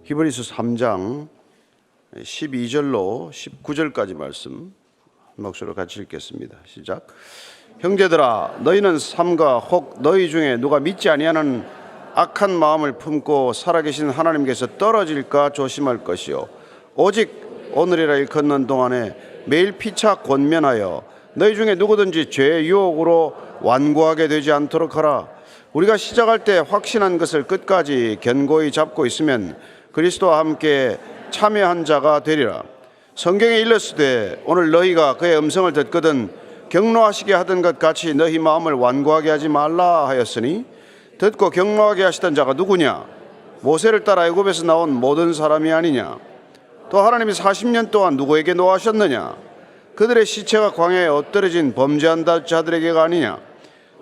히브리서 3장 12절로 19절까지 말씀 한 목소리로 같이 읽겠습니다. 시작. 형제들아, 너희는 삼가 혹 너희 중에 누가 믿지 아니하는 악한 마음을 품고 살아계신 하나님께서 떨어질까 조심할 것이요, 오직 오늘이라 일컫는 동안에 매일 피차 권면하여 너희 중에 누구든지 죄의 유혹으로 완고하게 되지 않도록 하라. 우리가 시작할 때 확신한 것을 끝까지 견고히 잡고 있으면 그리스도와 함께 참여한 자가 되리라. 성경에 일렀으되 오늘 너희가 그의 음성을 듣거든 경노하시게 하던 것 같이 너희 마음을 완고하게 하지 말라 하였으니, 듣고 경노하게 하시던 자가 누구냐? 모세를 따라 애굽에서 나온 모든 사람이 아니냐? 또 하나님이 40년 동안 누구에게 노하셨느냐? 그들의 시체가 광야에 엎드려진 범죄한 자들에게가 아니냐?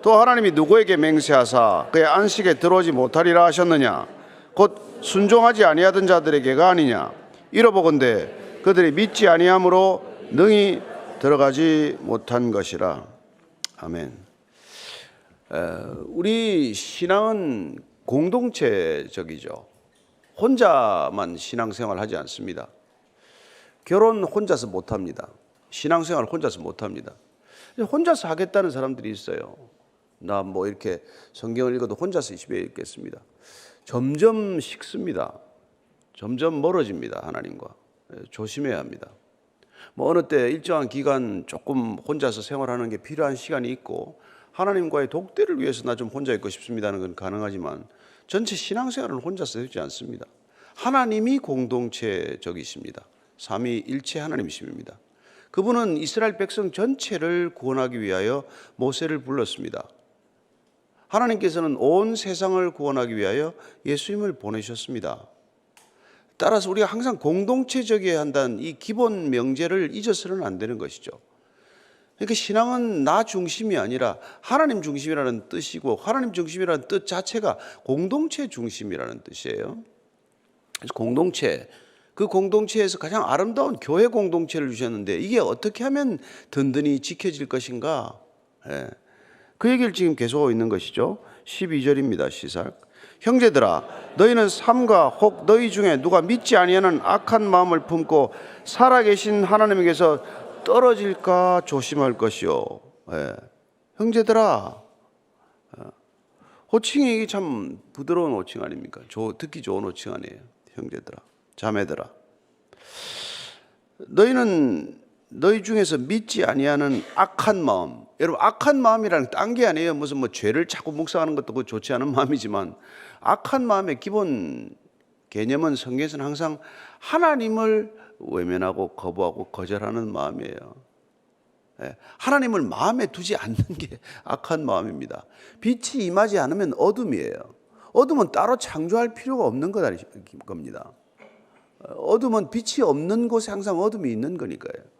또 하나님이 누구에게 맹세하사 그의 안식에 들어오지 못하리라 하셨느냐? 곧 순종하지 아니하던 자들에게가 아니냐? 이러보건대 그들이 믿지 아니함으로 능히 들어가지 못한 것이라. 아멘. 우리 신앙은 공동체적이죠. 혼자만 신앙생활 하지 않습니다. 결혼 혼자서 못합니다. 신앙생활 혼자서 못합니다. 혼자서 하겠다는 사람들이 있어요. 나 뭐 이렇게 성경을 읽어도 혼자서 집에 있겠습니다. 점점 식습니다. 점점 멀어집니다. 하나님과. 조심해야 합니다. 뭐 어느 때 일정한 기간 조금 혼자서 생활하는 게 필요한 시간이 있고, 하나님과의 독대를 위해서 나 좀 혼자 있고 싶습니다는 건 가능하지만 전체 신앙생활은 혼자서 되지 않습니다. 하나님이 공동체적이십니다. 삼위일체 하나님이십니다. 그분은 이스라엘 백성 전체를 구원하기 위하여 모세를 불렀습니다. 하나님께서는 온 세상을 구원하기 위하여 예수님을 보내셨습니다. 따라서 우리가 항상 공동체적이어야 한다는 이 기본 명제를 잊어서는 안 되는 것이죠. 그러니까 신앙은 나 중심이 아니라 하나님 중심이라는 뜻이고, 하나님 중심이라는 뜻 자체가 공동체 중심이라는 뜻이에요. 그래서 공동체, 그 공동체에서 가장 아름다운 교회 공동체를 주셨는데 이게 어떻게 하면 든든히 지켜질 것인가? 그 얘기를 지금 계속하고 있는 것이죠. 12절입니다. 시작. 형제들아, 너희는 삼가 혹 너희 중에 누가 믿지 아니하는 악한 마음을 품고 살아계신 하나님에게서 떨어질까 조심할 것이요. 형제들아, 호칭이 이게 참 부드러운 호칭 아닙니까? 듣기 좋은 호칭 아니에요. 형제들아, 자매들아, 너희는 너희 중에서 믿지 아니하는 악한 마음. 여러분, 악한 마음이라는 딴 게 아니에요. 무슨 뭐 죄를 자꾸 묵상하는 것도 좋지 않은 마음이지만, 악한 마음의 기본 개념은 성경에서는 항상 하나님을 외면하고 거부하고 거절하는 마음이에요. 하나님을 마음에 두지 않는 게 악한 마음입니다. 빛이 임하지 않으면 어둠이에요. 어둠은 따로 창조할 필요가 없는 겁니다. 어둠은 빛이 없는 곳에 항상 어둠이 있는 거니까요.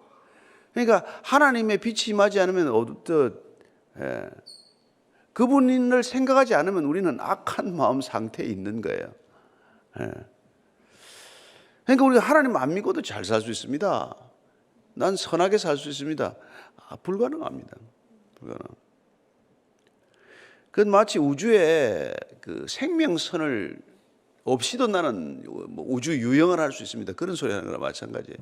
그러니까 하나님의 빛이 임하지 않으면 어둡듯, 그분을 생각하지 않으면 우리는 악한 마음 상태에 있는 거예요. 그러니까 우리가 하나님 안 믿고도 잘 살 수 있습니다. 난 선하게 살 수 있습니다. 불가능합니다. 그건 마치 우주에 그 생명선을 없이도 나는 우주 유영을 할 수 있습니다. 그런 소리 하는 거랑 마찬가지예요.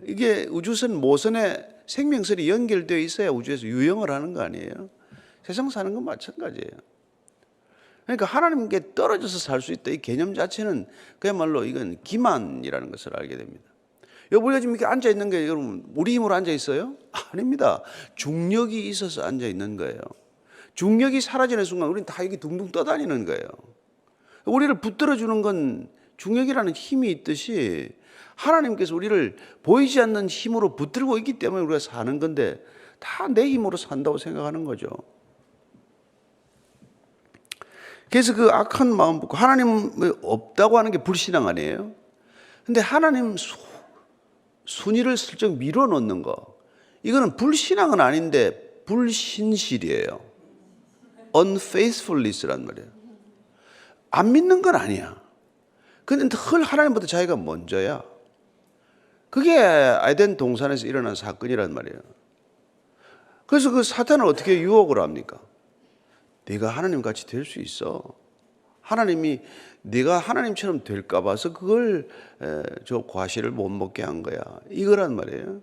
이게 우주선 모선에 생명선이 연결되어 있어야 우주에서 유영을 하는 거 아니에요? 세상 사는 건 마찬가지예요. 그러니까 하나님께 떨어져서 살 수 있다, 이 개념 자체는 그야말로 이건 기만이라는 것을 알게 됩니다. 우리가 지금 이렇게 앉아 있는 게 여러분 우리 힘으로 앉아 있어요? 아닙니다. 중력이 있어서 앉아 있는 거예요. 중력이 사라지는 순간 우리는 다 이렇게 둥둥 떠다니는 거예요. 우리를 붙들어 주는 건 중력이라는 힘이 있듯이 하나님께서 우리를 보이지 않는 힘으로 붙들고 있기 때문에 우리가 사는 건데, 다 내 힘으로 산다고 생각하는 거죠. 그래서 그 악한 마음 붙고 하나님 없다고 하는 게 불신앙 아니에요? 근데 하나님 순위를 슬쩍 밀어넣는 거, 이거는 불신앙은 아닌데 불신실이에요. unfaithfulness란 말이에요. 안 믿는 건 아니야. 근데 늘 하나님보다 자기가 먼저야. 그게 에덴 동산에서 일어난 사건이란 말이에요. 그래서 그 사탄을 어떻게 유혹을 합니까? 네가 하나님 같이 될 수 있어. 하나님이 네가 하나님처럼 될까 봐서 그걸 저 과실을 못 먹게 한 거야. 이거란 말이에요.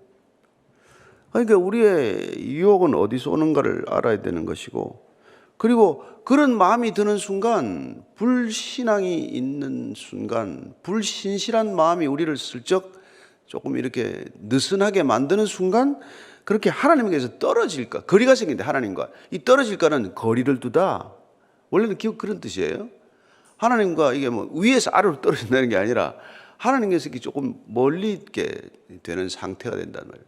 그러니까 우리의 유혹은 어디서 오는가를 알아야 되는 것이고, 그리고 그런 마음이 드는 순간, 불신앙이 있는 순간, 불신실한 마음이 우리를 슬쩍 조금 이렇게 느슨하게 만드는 순간, 그렇게 하나님께서 떨어질까, 거리가 생긴다. 하나님과 이 떨어질까는 거리를 두다. 원래는 기억 그런 뜻이에요. 하나님과 이게 뭐 위에서 아래로 떨어진다는 게 아니라 하나님께서 이렇게 조금 멀리 있게 되는 상태가 된다는 말이에요.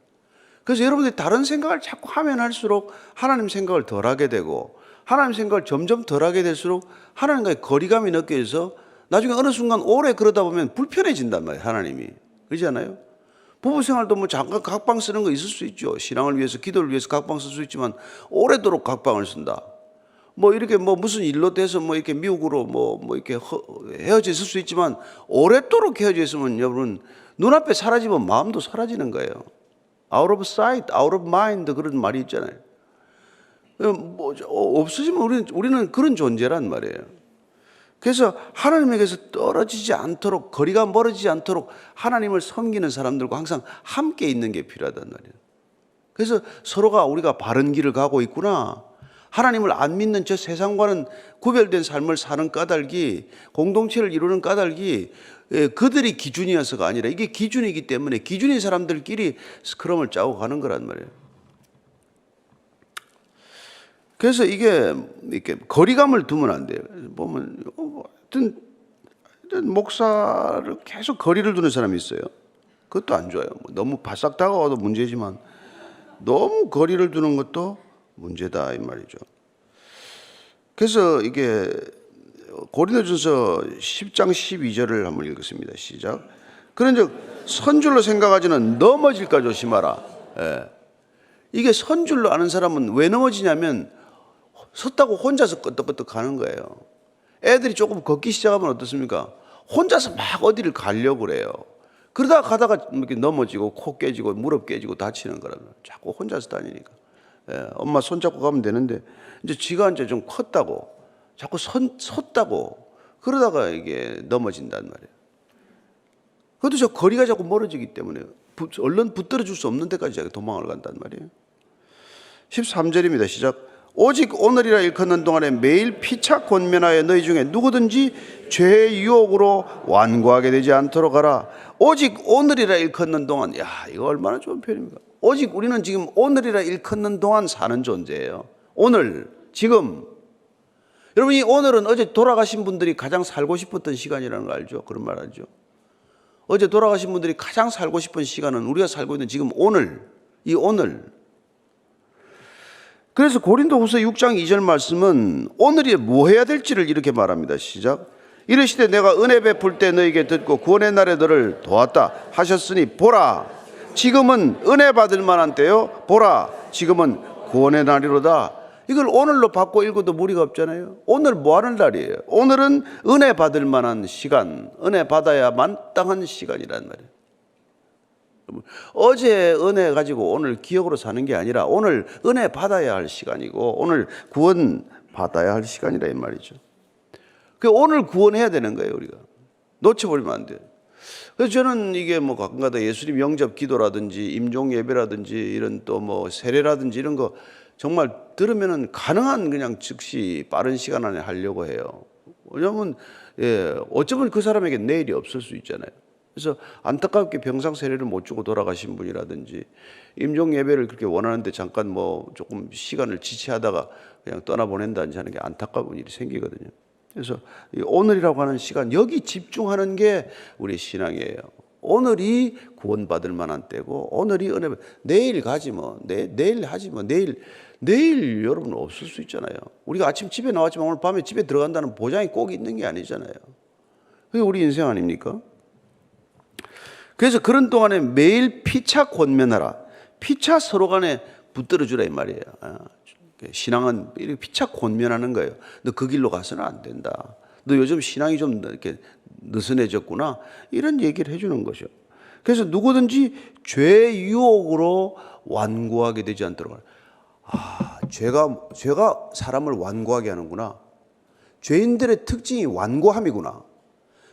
그래서 여러분들이 다른 생각을 자꾸 하면 할수록 하나님 생각을 덜 하게 되고, 하나님 생각을 점점 덜 하게 될수록 하나님과의 거리감이 느껴져서 나중에 어느 순간 오래 그러다 보면 불편해진단 말이에요. 하나님이. 그렇지 않아요? 부부 생활도 뭐 잠깐 각방 쓰는 거 있을 수 있죠. 신앙을 위해서, 기도를 위해서 각방 쓸 수 있지만 오래도록 각방을 쓴다. 뭐 이렇게 뭐 무슨 일로 돼서 뭐 이렇게 미국으로 뭐 이렇게 헤어져 있을 수 있지만 오랫도록 헤어져 있으면 여러분 눈앞에 사라지면 마음도 사라지는 거예요. Out of sight, out of mind 그런 말이 있잖아요. 뭐 없어지면 우리는 그런 존재란 말이에요. 그래서 하나님에게서 떨어지지 않도록, 거리가 멀어지지 않도록 하나님을 섬기는 사람들과 항상 함께 있는 게 필요하단 말이에요. 그래서 서로가 우리가 바른 길을 가고 있구나, 하나님을 안 믿는 저 세상과는 구별된 삶을 사는 까닭이, 공동체를 이루는 까닭이 그들이 기준이어서가 아니라 이게 기준이기 때문에 기준인 사람들끼리 스크럼을 짜고 가는 거란 말이에요. 그래서 이게 이렇게 거리감을 두면 안 돼요. 보면 하여튼 목사를 계속 거리를 두는 사람이 있어요. 그것도 안 좋아요. 너무 바싹 다가와도 문제지만 너무 거리를 두는 것도 문제다 이 말이죠. 그래서 이게 고린도전서 10장 12절을 한번 읽겠습니다. 시작. 그런즉 선줄로 생각하지는 넘어질까 조심하라. 이게 선줄로 아는 사람은 왜 넘어지냐면 섰다고 혼자서 끄떡끄떡 가는 거예요. 애들이 조금 걷기 시작하면 어떻습니까? 혼자서 막 어디를 가려고 그래요. 그러다가 가다가 이렇게 넘어지고 코 깨지고 무릎 깨지고 다치는 거라면 자꾸 혼자서 다니니까. 엄마 손잡고 가면 되는데 이제 지가 이제 좀 컸다고 자꾸 섰다고 그러다가 이게 넘어진단 말이에요. 그것도 저 거리가 자꾸 멀어지기 때문에 얼른 붙들어 줄 수 없는 데까지 도망을 간단 말이에요. 13절입니다. 시작. 오직 오늘이라 일컫는 동안에 매일 피차 권면하여 너희 중에 누구든지 죄의 유혹으로 완고하게 되지 않도록 하라. 오직 오늘이라 일컫는 동안, 야, 이거 얼마나 좋은 표현입니까? 오직 우리는 지금 오늘이라 일컫는 동안 사는 존재예요. 오늘, 지금. 여러분, 이 오늘은 어제 돌아가신 분들이 가장 살고 싶었던 시간이라는 거 알죠? 그런 말 알죠? 어제 돌아가신 분들이 가장 살고 싶은 시간은 우리가 살고 있는 지금 오늘, 이 오늘. 그래서 고린도후서 6장 2절 말씀은 오늘이 뭐 해야 될지를 이렇게 말합니다. 시작. 이르시되 내가 은혜 베풀 때 너에게 듣고 구원의 날에 너를 도왔다 하셨으니 보라, 지금은 은혜 받을 만한 때요, 보라, 지금은 구원의 날이로다. 이걸 오늘로 바꿔 읽어도 무리가 없잖아요. 오늘 뭐 하는 날이에요? 오늘은 은혜 받을 만한 시간, 은혜 받아야 마땅한 시간이란 말이에요. 어제 은혜 가지고 오늘 기억으로 사는 게 아니라 오늘 은혜 받아야 할 시간이고 오늘 구원 받아야 할 시간이라 이 말이죠. 그 오늘 구원해야 되는 거예요. 우리가 놓쳐버리면 안 돼요. 그래서 저는 이게 뭐 가끔가다 예수님 영접 기도라든지 임종 예배라든지 이런 또 뭐 세례라든지 이런 거 정말 들으면은 가능한 그냥 즉시 빠른 시간 안에 하려고 해요. 왜냐하면 어쩌면 그 사람에게 내일이 없을 수 있잖아요. 그래서 안타깝게 병상 세례를 못 주고 돌아가신 분이라든지 임종 예배를 그렇게 원하는데 잠깐 뭐 조금 시간을 지체하다가 그냥 떠나보낸다든지 하는 게 안타까운 일이 생기거든요. 그래서 이 오늘이라고 하는 시간, 여기 집중하는 게 우리 신앙이에요. 오늘이 구원받을 만한 때고 오늘이 은혜, 내일 가지 뭐, 내일 하지 뭐, 내일 여러분 없을 수 있잖아요. 우리가 아침 집에 나왔지만 오늘 밤에 집에 들어간다는 보장이 꼭 있는 게 아니잖아요. 그게 우리 인생 아닙니까? 그래서 그런 동안에 매일 피차 권면하라. 피차 서로 간에 붙들어 주라 이 말이에요. 신앙은 이렇게 피차 권면하는 거예요. 너 그 길로 가서는 안 된다. 너 요즘 신앙이 좀 이렇게 느슨해졌구나. 이런 얘기를 해주는 거죠. 그래서 누구든지 죄의 유혹으로 완고하게 되지 않도록. 죄가 사람을 완고하게 하는구나. 죄인들의 특징이 완고함이구나.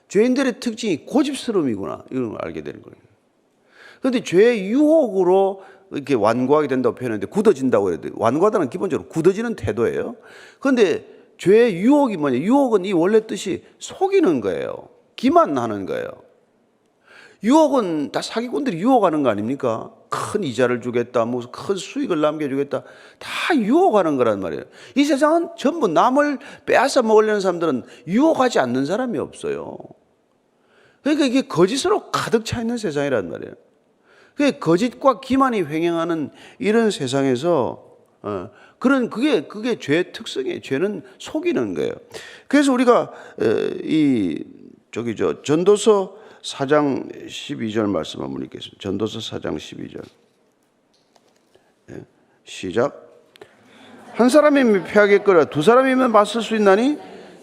죄인들의 특징이 고집스러움이구나. 이런 걸 알게 되는 거예요. 그런데 죄의 유혹으로 이렇게 완고하게 된다고 표현했는데 굳어진다고 해야 돼요. 완고하다는 기본적으로 굳어지는 태도예요. 그런데 죄의 유혹이 뭐냐? 유혹은 이 원래 뜻이 속이는 거예요. 기만하는 거예요. 유혹은 다 사기꾼들이 유혹하는 거 아닙니까? 큰 이자를 주겠다, 무슨 큰 수익을 남겨주겠다, 다 유혹하는 거란 말이에요. 이 세상은 전부 남을 빼앗아 먹으려는 사람들은 유혹하지 않는 사람이 없어요. 그러니까 이게 거짓으로 가득 차 있는 세상이란 말이에요. 그게 거짓과 기만이 횡행하는 이런 세상에서 그게 죄의 특성이에요. 죄는 속이는 거예요. 그래서 우리가 전도서 4장 12절 말씀 한번 읽겠습니다. 전도서 4장 12절. 시작. 한 사람이면 패하겠거라 두 사람이면 맞설 수 있나니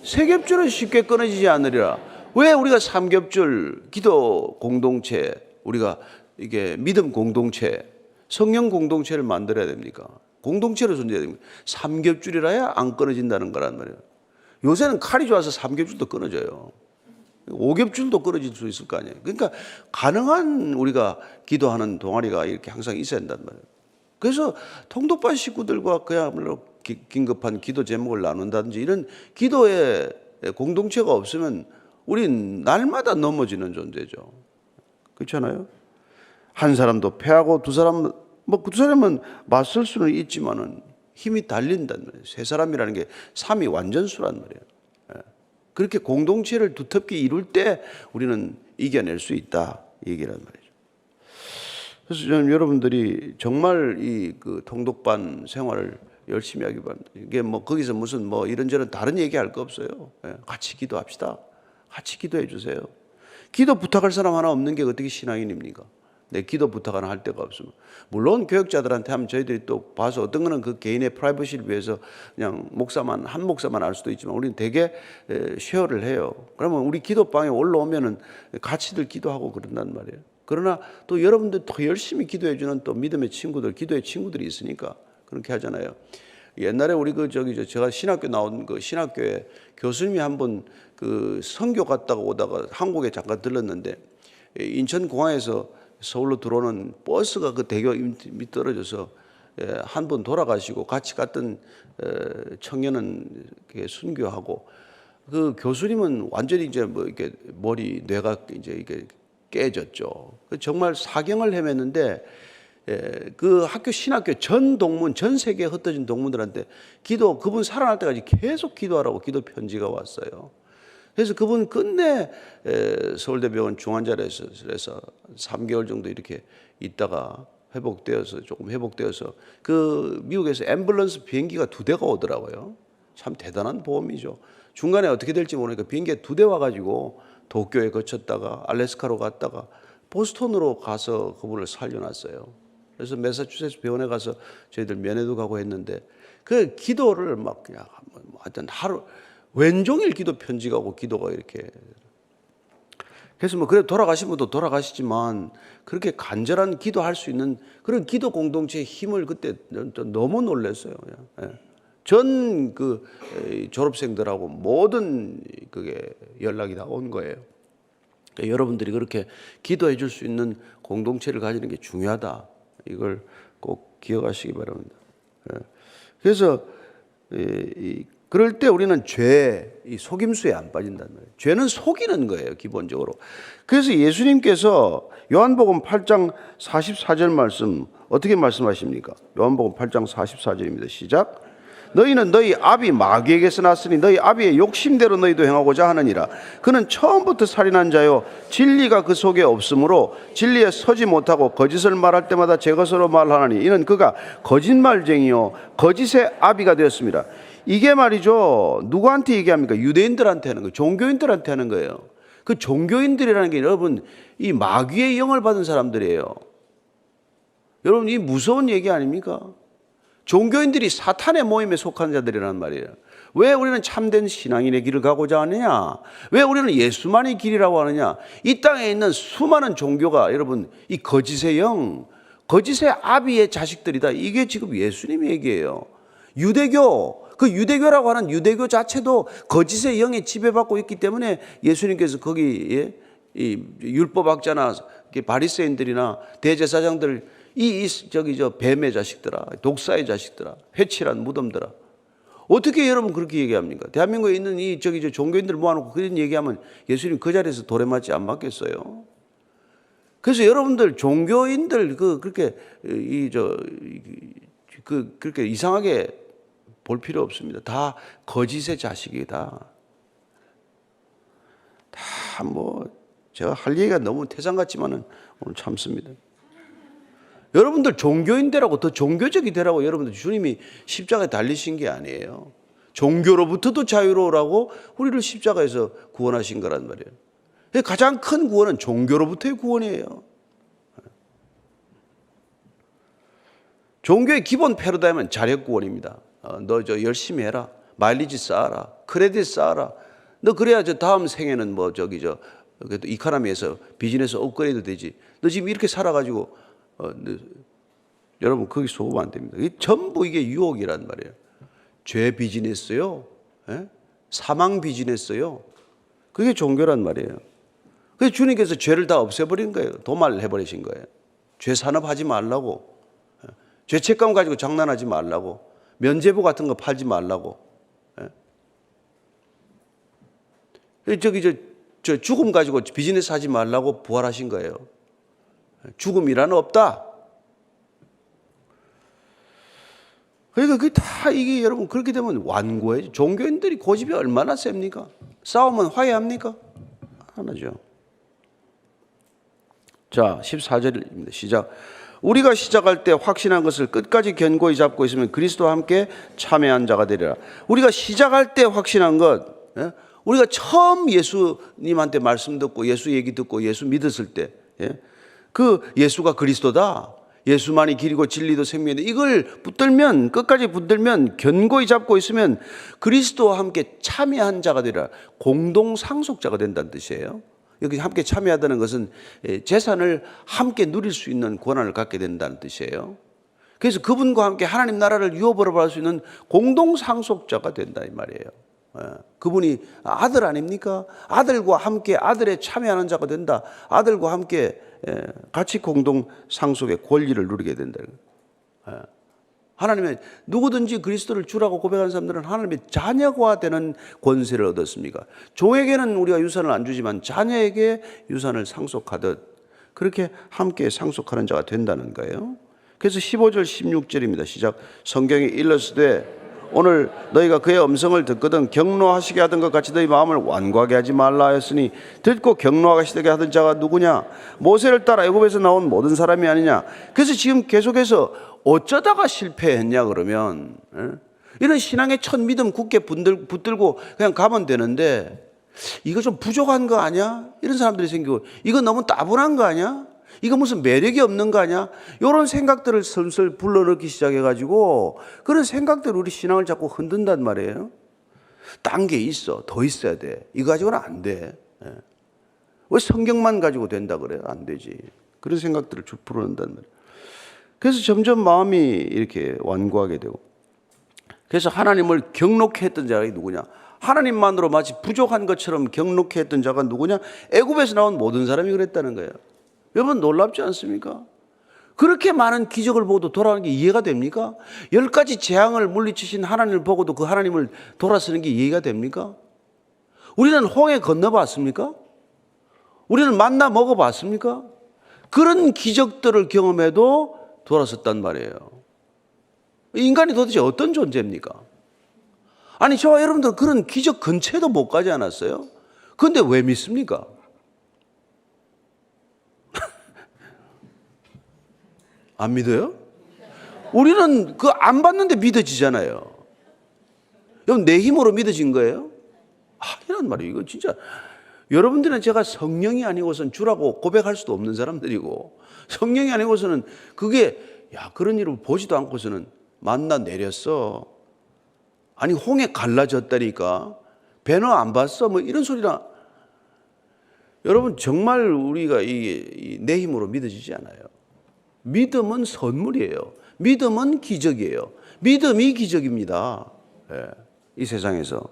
세 겹줄은 쉽게 끊어지지 않으리라. 왜 우리가 삼겹줄 기도 공동체, 우리가 이게 믿음 공동체, 성령 공동체를 만들어야 됩니까? 공동체로 존재해야 됩니다. 삼겹줄이라야 안 끊어진다는 거란 말이에요. 요새는 칼이 좋아서 삼겹줄도 끊어져요. 오겹줄도 끊어질 수 있을 거 아니에요. 그러니까 가능한 우리가 기도하는 동아리가 이렇게 항상 있어야 한단 말이에요. 그래서 통독반 식구들과 그야말로 긴급한 기도 제목을 나눈다든지 이런 기도의 공동체가 없으면 우린 날마다 넘어지는 존재죠. 그렇잖아요. 한 사람도 패하고 두 사람은 맞설 수는 있지만은 힘이 달린단 말이에요. 세 사람이라는 게 삼위 완전수란 말이에요. 그렇게 공동체를 두텁게 이룰 때 우리는 이겨낼 수 있다, 이 얘기란 말이죠. 그래서 저는 여러분들이 정말 그 통독반 생활을 열심히 하기 바랍니다. 이게 거기서 무슨 이런저런 다른 얘기할 거 없어요. 같이 기도합시다. 같이 기도해 주세요. 기도 부탁할 사람 하나 없는 게 어떻게 신앙인입니까? 내 기도 부탁 하나 할 데가 없으면. 물론 교역자들한테 하면 저희들이 또 봐서 어떤 거는 그 개인의 프라이버시를 위해서 그냥 한 목사만 알 수도 있지만 우리는 되게 쉐어를 해요. 그러면 우리 기도방에 올라오면은 같이들 기도하고 그런단 말이에요. 그러나 또 여러분들 더 열심히 기도해 주는 또 믿음의 친구들, 기도의 친구들이 있으니까 그렇게 하잖아요. 옛날에 우리 제가 신학교 나온 그 신학교에 교수님이 한 번 그 선교 갔다가 오다가 한국에 잠깐 들렀는데 인천공항에서 서울로 들어오는 버스가 그 대교 밑 떨어져서 한 분 돌아가시고 같이 갔던 청년은 순교하고 그 교수님은 완전히 이제 이렇게 뇌가 이제 이게 깨졌죠. 정말 사경을 헤맸는데 그 학교 신학교 전 동문 전 세계에 흩어진 동문들한테 그분 살아날 때까지 계속 기도하라고 기도 편지가 왔어요. 그래서 그분 끝내 서울대병원 중환자실에서 3개월 정도 이렇게 있다가 조금 회복되어서 그 미국에서 앰뷸런스 비행기가 2대가 오더라고요. 참 대단한 보험이죠. 중간에 어떻게 될지 모르니까 비행기에 2대 와가지고 도쿄에 거쳤다가 알래스카로 갔다가 보스턴으로 가서 그분을 살려놨어요. 그래서 매사추세츠 병원에 가서 저희들 면회도 가고 했는데 그 기도를 막 그냥 하여튼 하루 왼종일 기도 편지가 오고 기도가 이렇게. 그래서 그래 돌아가신 분도 돌아가시지만 그렇게 간절한 기도할 수 있는 그런 기도 공동체의 힘을 그때 너무 놀랐어요. 전 졸업생들하고 모든 그게 연락이 다 온 거예요. 그러니까 여러분들이 그렇게 기도해 줄 수 있는 공동체를 가지는 게 중요하다. 이걸 꼭 기억하시기 바랍니다. 그래서 그럴 때 우리는 이 속임수에 안 빠진다는 거예요. 죄는 속이는 거예요, 기본적으로. 그래서 예수님께서 요한복음 8장 44절 말씀 어떻게 말씀하십니까? 요한복음 8장 44절입니다. 시작. 너희는 너희 아비 마귀에게서 났으니 너희 아비의 욕심대로 너희도 행하고자 하느니라. 그는 처음부터 살인한 자요 진리가 그 속에 없으므로 진리에 서지 못하고 거짓을 말할 때마다 제 것으로 말하나니 이는 그가 거짓말쟁이요 거짓의 아비가 되었습니다. 이게 말이죠. 누구한테 얘기합니까? 유대인들한테 하는 거예요. 종교인들한테 하는 거예요. 그 종교인들이라는 게 여러분 이 마귀의 영을 받은 사람들이에요. 여러분 이 무서운 얘기 아닙니까? 종교인들이 사탄의 모임에 속한 자들이란 말이에요. 왜 우리는 참된 신앙인의 길을 가고자 하느냐? 왜 우리는 예수만이 길이라고 하느냐? 이 땅에 있는 수많은 종교가 여러분 이 거짓의 영, 거짓의 아비의 자식들이다. 이게 지금 예수님 얘기예요. 유대교 그 유대교라고 하는 유대교 자체도 거짓의 영에 지배받고 있기 때문에 예수님께서 거기 이 율법학자나 바리새인들이나 대제사장들 뱀의 자식들아, 독사의 자식들아, 회칠한 무덤들아, 어떻게 여러분 그렇게 얘기합니까? 대한민국에 있는 종교인들 모아놓고 그런 얘기하면 예수님 그 자리에서 돌에 맞지 안 맞겠어요? 그래서 여러분들 종교인들 그렇게 그렇게 이상하게 볼 필요 없습니다. 다 거짓의 자식이다. 다 제가 할 얘기가 너무 태산 같지만은 오늘 참습니다. 여러분들 종교인 되라고, 더 종교적이 되라고 여러분들 주님이 십자가에 달리신 게 아니에요. 종교로부터도 자유로우라고 우리를 십자가에서 구원하신 거란 말이에요. 가장 큰 구원은 종교로부터의 구원이에요. 종교의 기본 패러다임은 자력 구원입니다. 너 열심히 해라, 마일리지 쌓아라, 크레딧 쌓아라. 너 그래야 다음 생에는 그래도 이카노미에서 비즈니스 업그레이드 되지. 너 지금 이렇게 살아가지고 여러분 거기 속으면 안 됩니다. 전부 이게 유혹이란 말이에요. 죄 비즈니스요, 사망 비즈니스요. 그게 종교란 말이에요. 그래서 주님께서 죄를 다 없애버린 거예요. 도말을 해버리신 거예요. 죄 산업하지 말라고, 죄책감 가지고 장난하지 말라고, 면죄부 같은 거 팔지 말라고. 죽음 가지고 비즈니스 하지 말라고 부활하신 거예요. 죽음이란 없다. 그러니까 이게 여러분 그렇게 되면 완고해요. 종교인들이 고집이 얼마나 셉니까? 싸우면 화해합니까? 안 하죠. 자, 14절입니다. 시작. 우리가 시작할 때 확신한 것을 끝까지 견고히 잡고 있으면 그리스도와 함께 참여한 자가 되리라. 우리가 시작할 때 확신한 것, 우리가 처음 예수님한테 말씀 듣고 예수 얘기 듣고 예수 믿었을 때, 그 예수가 그리스도다, 예수만이 길이고 진리도 생명인데, 이걸 붙들면, 끝까지 붙들면, 견고히 잡고 있으면 그리스도와 함께 참여한 자가 되리라. 공동 상속자가 된다는 뜻이에요. 여기 함께 참여하다는 것은 재산을 함께 누릴 수 있는 권한을 갖게 된다는 뜻이에요. 그래서 그분과 함께 하나님 나라를 유업으로 받을 수 있는 공동 상속자가 된다 이 말이에요. 그분이 아들 아닙니까? 아들과 함께 아들에 참여하는 자가 된다. 아들과 함께 같이 공동 상속의 권리를 누리게 된다. 하나님의 누구든지 그리스도를 주라고 고백하는 사람들은 하나님의 자녀가 되는 권세를 얻었습니까? 종에게는 우리가 유산을 안 주지만 자녀에게 유산을 상속하듯 그렇게 함께 상속하는 자가 된다는 거예요. 그래서 15절 16절입니다. 시작. 성경에 일렀으되 오늘 너희가 그의 음성을 듣거든 경노하시게 하던 것 같이 너희 마음을 완고하게 하지 말라 하였으니 듣고 경노하시게 하던 자가 누구냐? 모세를 따라 애굽에서 나온 모든 사람이 아니냐? 그래서 지금 계속해서 어쩌다가 실패했냐 그러면, 이런 신앙의 첫 믿음 굳게 붙들고 그냥 가면 되는데 이거 좀 부족한 거 아니야? 이런 사람들이 생기고, 이거 너무 따분한 거 아니야? 이거 무슨 매력이 없는 거 아니야? 이런 생각들을 슬슬 불러넣기 시작해가지고 그런 생각들 우리 신앙을 자꾸 흔든단 말이에요. 딴 게 있어, 더 있어야 돼. 이거 가지고는 안 돼. 왜 성경만 가지고 된다 그래요? 안 되지. 그런 생각들을 쭉 불어넣는단 말이에요. 그래서 점점 마음이 이렇게 완고하게 되고, 그래서 하나님을 경록해 했던 자가 누구냐? 하나님만으로 마치 부족한 것처럼 경록해 했던 자가 누구냐? 애굽에서 나온 모든 사람이 그랬다는 거예요. 여러분 놀랍지 않습니까? 그렇게 많은 기적을 보고도 돌아가는 게 이해가 됩니까? 10가지 재앙을 물리치신 하나님을 보고도 그 하나님을 돌아서는 게 이해가 됩니까? 우리는 홍해 건너봤습니까? 우리는 만나 먹어봤습니까? 그런 기적들을 경험해도 돌아섰단 말이에요. 인간이 도대체 어떤 존재입니까? 아니 저와 여러분들 그런 기적 근처에도 못 가지 않았어요? 그런데 왜 믿습니까? 안 믿어요? 우리는 그 안 봤는데 믿어지잖아요. 여러분 내 힘으로 믿어진 거예요? 이란 말이에요. 이거 진짜 여러분들은 제가 성령이 아니고선 주라고 고백할 수도 없는 사람들이고, 성령이 아니고서는 그게 그런 일을 보지도 않고서는 만나 내렸어. 아니 홍해 갈라졌다니까. 배너 안 봤어? 뭐 이런 소리나. 여러분 정말 우리가 내 힘으로 믿어지지 않아요. 믿음은 선물이에요. 믿음은 기적이에요. 믿음이 기적입니다. 이 세상에서.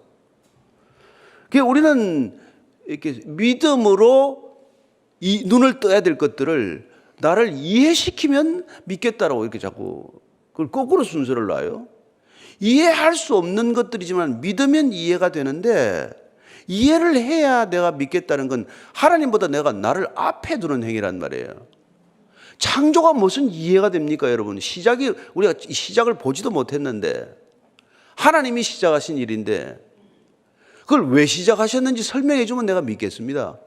그러니까 우리는 이렇게 믿음으로 이 눈을 떠야 될 것들을 나를 이해시키면 믿겠다라고 이렇게 자꾸 그걸 거꾸로 순서를 놔요. 이해할 수 없는 것들이지만 믿으면 이해가 되는데, 이해를 해야 내가 믿겠다는 건 하나님보다 내가 나를 앞에 두는 행위란 말이에요. 창조가 무슨 이해가 됩니까, 여러분? 우리가 시작을 보지도 못했는데, 하나님이 시작하신 일인데, 그걸 왜 시작하셨는지 설명해 주면 내가 믿겠습니다.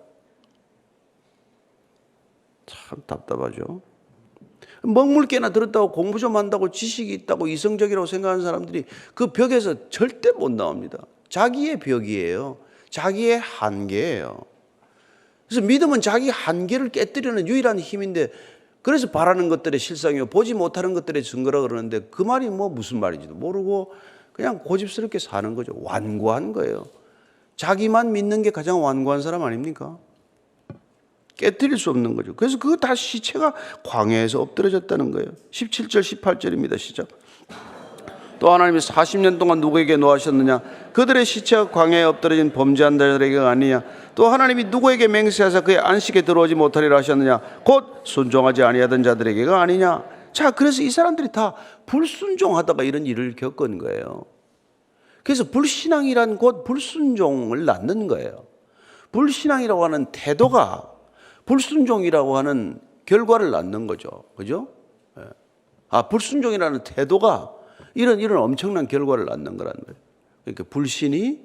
참 답답하죠. 먹물개나 들었다고 공부 좀 한다고 지식이 있다고 이성적이라고 생각하는 사람들이 그 벽에서 절대 못 나옵니다. 자기의 벽이에요. 자기의 한계예요. 그래서 믿음은 자기 한계를 깨뜨리는 유일한 힘인데, 그래서 바라는 것들의 실상이요 보지 못하는 것들의 증거라 그러는데, 그 말이 뭐 무슨 말인지도 모르고 그냥 고집스럽게 사는 거죠. 완고한 거예요. 자기만 믿는 게 가장 완고한 사람 아닙니까? 깨뜨릴 수 없는 거죠. 그래서 그거 다 시체가 광야에서 엎드려졌다는 거예요. 17절 18절입니다. 시작. 또 하나님이 40년 동안 누구에게 노하셨느냐? 그들의 시체가 광야에 엎드려진 범죄한 자들에게가 아니냐? 또 하나님이 누구에게 맹세하사 그의 안식에 들어오지 못하리라 하셨느냐? 곧 순종하지 아니하던 자들에게가 아니냐? 자, 그래서 이 사람들이 다 불순종하다가 이런 일을 겪은 거예요. 그래서 불신앙이란 곧 불순종을 낳는 거예요. 불신앙이라고 하는 태도가 불순종이라고 하는 결과를 낳는 거죠. 그죠? 불순종이라는 태도가 이런 엄청난 결과를 낳는 거란 말이에요. 그러니까 불신이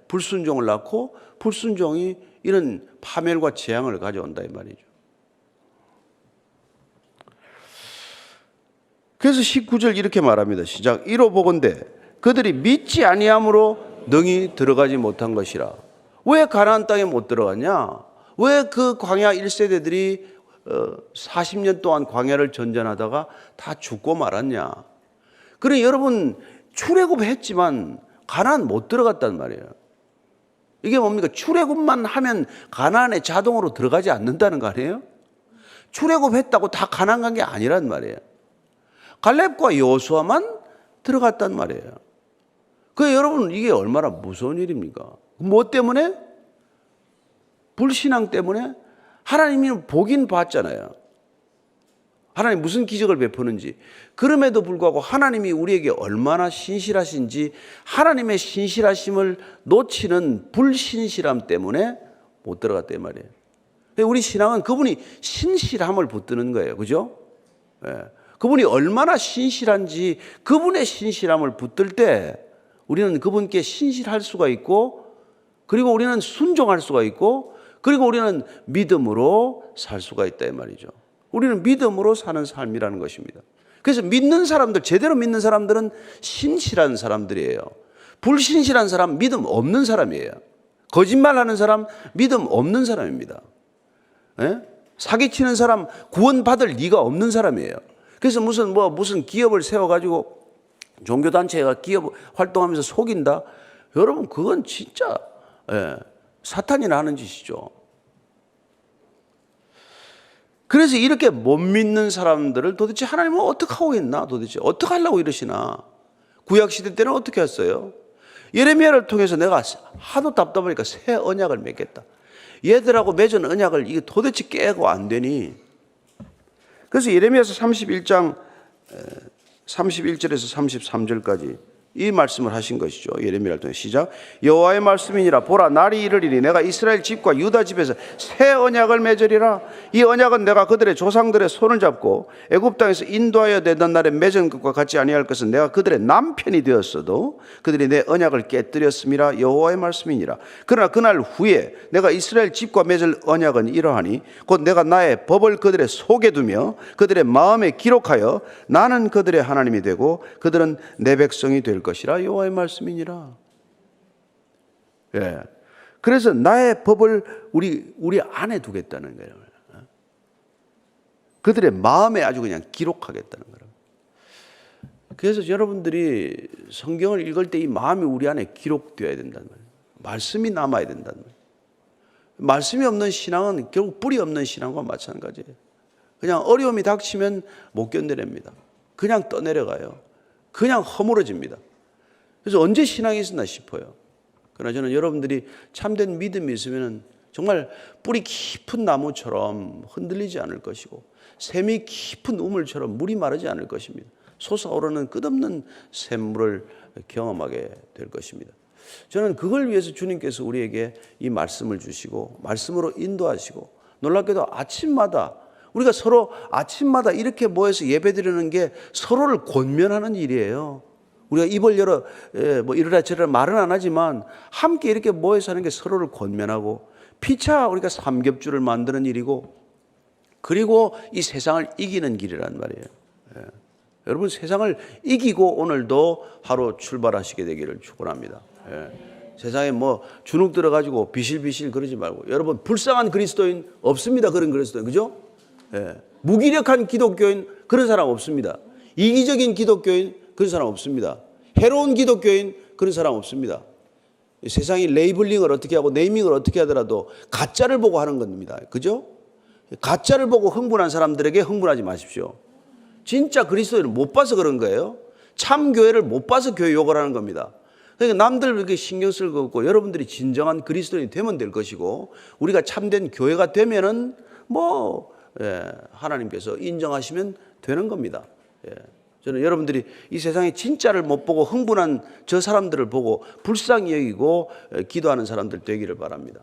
불순종을 낳고, 불순종이 이런 파멸과 재앙을 가져온다 이 말이죠. 그래서 19절 이렇게 말합니다. 시작. 이로 보건대 그들이 믿지 아니함으로 능히 들어가지 못한 것이라. 왜 가나안 땅에 못 들어갔냐? 왜 그 광야 1세대들이 40년 동안 광야를 전전하다가 다 죽고 말았냐? 그래, 여러분 출애굽했지만 가나안 못 들어갔단 말이에요. 이게 뭡니까? 출애굽만 하면 가나안에 자동으로 들어가지 않는다는 거 아니에요? 출애굽했다고 다 가나안 간 게 아니란 말이에요. 갈렙과 여호수아만 들어갔단 말이에요. 여러분 이게 얼마나 무서운 일입니까? 뭐 때문에? 불신앙 때문에. 하나님이 보긴 봤잖아요. 하나님 무슨 기적을 베푸는지. 그럼에도 불구하고 하나님이 우리에게 얼마나 신실하신지, 하나님의 신실하심을 놓치는 불신실함 때문에 못 들어갔단 말이에요. 우리 신앙은 그분이 신실함을 붙드는 거예요. 그죠? 그분이 얼마나 신실한지, 그분의 신실함을 붙들 때 우리는 그분께 신실할 수가 있고, 그리고 우리는 순종할 수가 있고, 그리고 우리는 믿음으로 살 수가 있다 이 말이죠. 우리는 믿음으로 사는 삶이라는 것입니다. 그래서 믿는 사람들, 제대로 믿는 사람들은 신실한 사람들이에요. 불신실한 사람, 믿음 없는 사람이에요. 거짓말하는 사람, 믿음 없는 사람입니다. 사기치는 사람, 구원받을 리가 없는 사람이에요. 그래서 무슨 기업을 세워가지고 종교단체가 기업 활동하면서 속인다? 여러분, 그건 진짜 사탄이나 하는 짓이죠. 그래서 이렇게 못 믿는 사람들을 도대체 하나님은 어떻게 하고 있나? 도대체 어떻게 하려고 이러시나? 구약시대 때는 어떻게 했어요? 예레미야를 통해서 내가 하도 답답하니까 새 언약을 맺겠다. 얘들하고 맺은 언약을 이게 도대체 깨고 안 되니. 그래서 예레미야서 31장 31절에서 33절까지 이 말씀을 하신 것이죠. 예레미야를 통해 시작. 여호와의 말씀이니라. 보라, 날이 이르리니 내가 이스라엘 집과 유다 집에서 새 언약을 맺으리라. 이 언약은 내가 그들의 조상들의 손을 잡고 애굽 땅에서 인도하여 내던 날에 맺은 것과 같지 아니할 것은 내가 그들의 남편이 되었어도 그들이 내 언약을 깨뜨렸음이라. 여호와의 말씀이니라. 그러나 그날 후에 내가 이스라엘 집과 맺을 언약은 이러하니 곧 내가 나의 법을 그들의 속에 두며 그들의 마음에 기록하여 나는 그들의 하나님이 되고 그들은 내 백성이 될 것이라. 여호와의 말씀이니라. 그래서 나의 법을 우리 안에 두겠다는 거예요. 그들의 마음에 아주 그냥 기록하겠다는 거예요. 그래서 여러분들이 성경을 읽을 때 이 마음이 우리 안에 기록되어야 된다는 거예요. 말씀이 남아야 된다는 거예요. 말씀이 없는 신앙은 결국 뿌리 없는 신앙과 마찬가지예요. 그냥 어려움이 닥치면 못 견뎌냅니다. 그냥 떠내려가요. 그냥 허물어집니다. 그래서 언제 신앙이 있었나 싶어요. 그러나 저는 여러분들이 참된 믿음이 있으면 정말 뿌리 깊은 나무처럼 흔들리지 않을 것이고 샘이 깊은 우물처럼 물이 마르지 않을 것입니다. 솟아오르는 끝없는 샘물을 경험하게 될 것입니다. 저는 그걸 위해서 주님께서 우리에게 이 말씀을 주시고 말씀으로 인도하시고, 놀랍게도 아침마다 우리가 서로 아침마다 이렇게 모여서 예배드리는 게 서로를 권면하는 일이에요. 우리가 입을 열어 뭐 이러라 저러라 말은 안 하지만 함께 이렇게 모여서 하는 게 서로를 권면하고, 피차 우리가 삼겹줄을 만드는 일이고, 그리고 이 세상을 이기는 길이란 말이에요. 여러분, 세상을 이기고 오늘도 하루 출발하시게 되기를 축원합니다. 세상에 뭐 주눅 들어가지고 비실비실 그러지 말고, 여러분, 불쌍한 그리스도인 없습니다. 그런 그리스도인, 그죠? 무기력한 기독교인 그런 사람 없습니다. 이기적인 기독교인 그런 사람 없습니다. 해로운 기독교인 그런 사람 없습니다. 세상이 레이블링을 어떻게 하고 네이밍을 어떻게 하더라도 가짜를 보고 하는 겁니다. 그죠? 가짜를 보고 흥분한 사람들에게 흥분하지 마십시오. 진짜 그리스도인을 못 봐서 그런 거예요. 참 교회를 못 봐서 교회 욕을 하는 겁니다. 그러니까 남들 그렇게 신경 쓸 거 없고, 여러분들이 진정한 그리스도인이 되면 될 것이고, 우리가 참된 교회가 되면은 하나님께서 인정하시면 되는 겁니다. 저는 여러분들이 이 세상에 진짜를 못 보고 흥분한 저 사람들을 보고 불쌍히 여기고 기도하는 사람들 되기를 바랍니다.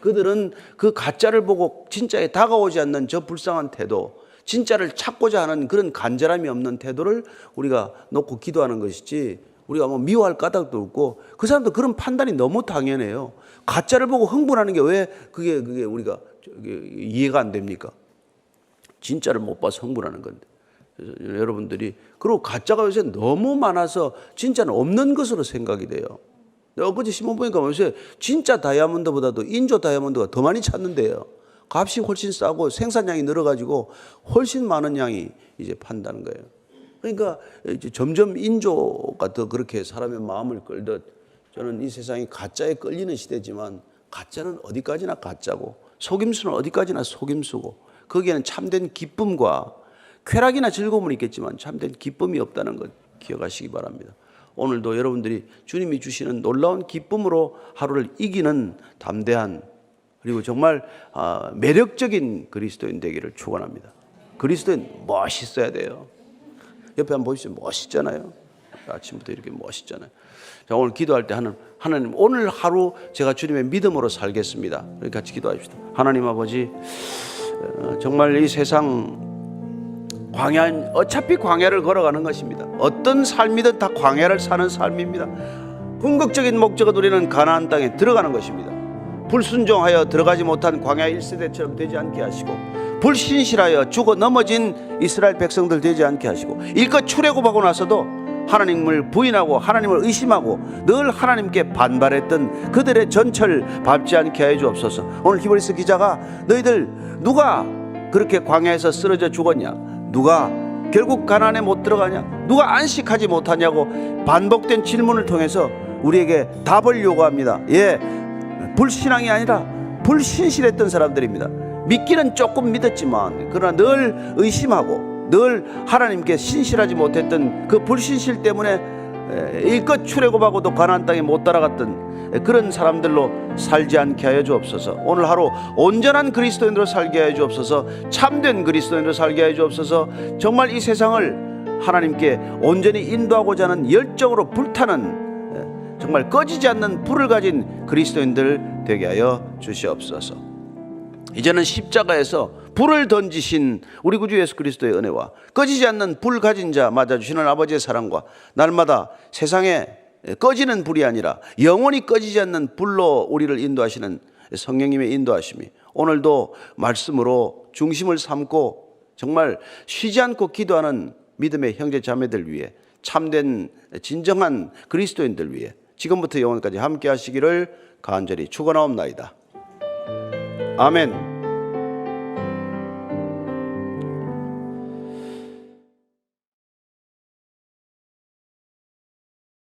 그들은 그 가짜를 보고 진짜에 다가오지 않는 저 불쌍한 태도, 진짜를 찾고자 하는 그런 간절함이 없는 태도를 우리가 놓고 기도하는 것이지, 우리가 뭐 미워할 까닭도 없고, 그 사람도 그런 판단이 너무 당연해요. 가짜를 보고 흥분하는 게 왜 그게 우리가 이해가 안 됩니까? 진짜를 못 봐서 흥분하는 건데. 그래서 여러분들이, 그리고 가짜가 요새 너무 많아서 진짜는 없는 것으로 생각이 돼요. 엊그제 신문 보니까 요새 진짜 다이아몬드보다도 인조 다이아몬드가 더 많이 찾는데요. 값이 훨씬 싸고 생산량이 늘어가지고 훨씬 많은 양이 이제 판다는 거예요. 그러니까 이제 점점 인조가 더 그렇게 사람의 마음을 끌듯, 저는 이 세상이 가짜에 끌리는 시대지만 가짜는 어디까지나 가짜고 속임수는 어디까지나 속임수고, 거기에는 참된 기쁨과 쾌락이나 즐거움은 있겠지만 참된 기쁨이 없다는 것 기억하시기 바랍니다. 오늘도 여러분들이 주님이 주시는 놀라운 기쁨으로 하루를 이기는 담대한, 그리고 정말 매력적인 그리스도인 되기를 축원합니다. 그리스도인 멋있어야 돼요. 옆에 한번 보십시오. 멋있잖아요. 아침부터 이렇게 멋있잖아요. 자, 오늘 기도할 때 하나님, 오늘 하루 제가 주님의 믿음으로 살겠습니다. 같이 기도합시다. 하나님 아버지, 정말 이 세상 광야, 어차피 광야를 걸어가는 것입니다. 어떤 삶이든 다 광야를 사는 삶입니다. 궁극적인 목적은 우리는 가나안 땅에 들어가는 것입니다. 불순종하여 들어가지 못한 광야 1세대처럼 되지 않게 하시고, 불신실하여 죽어 넘어진 이스라엘 백성들 되지 않게 하시고, 일껏 출애굽하고 나서도 하나님을 부인하고 하나님을 의심하고 늘 하나님께 반발했던 그들의 전철 밟지 않게 해 주옵소서. 오늘 히브리서 기자가 너희들 누가 그렇게 광야에서 쓰러져 죽었냐, 누가 결국 가나안에 못 들어가냐, 누가 안식하지 못하냐고 반복된 질문을 통해서 우리에게 답을 요구합니다. 불신앙이 아니라 불신실했던 사람들입니다. 믿기는 조금 믿었지만 그러나 늘 의심하고 늘 하나님께 신실하지 못했던 그 불신실 때문에 일껏 출애굽하고도 가나안 땅에 못 따라갔던 그런 사람들로 살지 않게 하여 주옵소서. 오늘 하루 온전한 그리스도인으로 살게 하여 주옵소서. 참된 그리스도인으로 살게 하여 주옵소서. 정말 이 세상을 하나님께 온전히 인도하고자 하는 열정으로 불타는, 정말 꺼지지 않는 불을 가진 그리스도인들 되게 하여 주시옵소서. 이제는 십자가에서 불을 던지신 우리 구주 예수 그리스도의 은혜와 꺼지지 않는 불 가진 자 맞아주시는 아버지의 사랑과 날마다 세상에 꺼지는 불이 아니라 영원히 꺼지지 않는 불로 우리를 인도하시는 성령님의 인도하심이 오늘도 말씀으로 중심을 삼고 정말 쉬지 않고 기도하는 믿음의 형제 자매들 위해, 참된 진정한 그리스도인들 위해 지금부터 영원까지 함께 하시기를 간절히 축원하옵나이다. 아멘.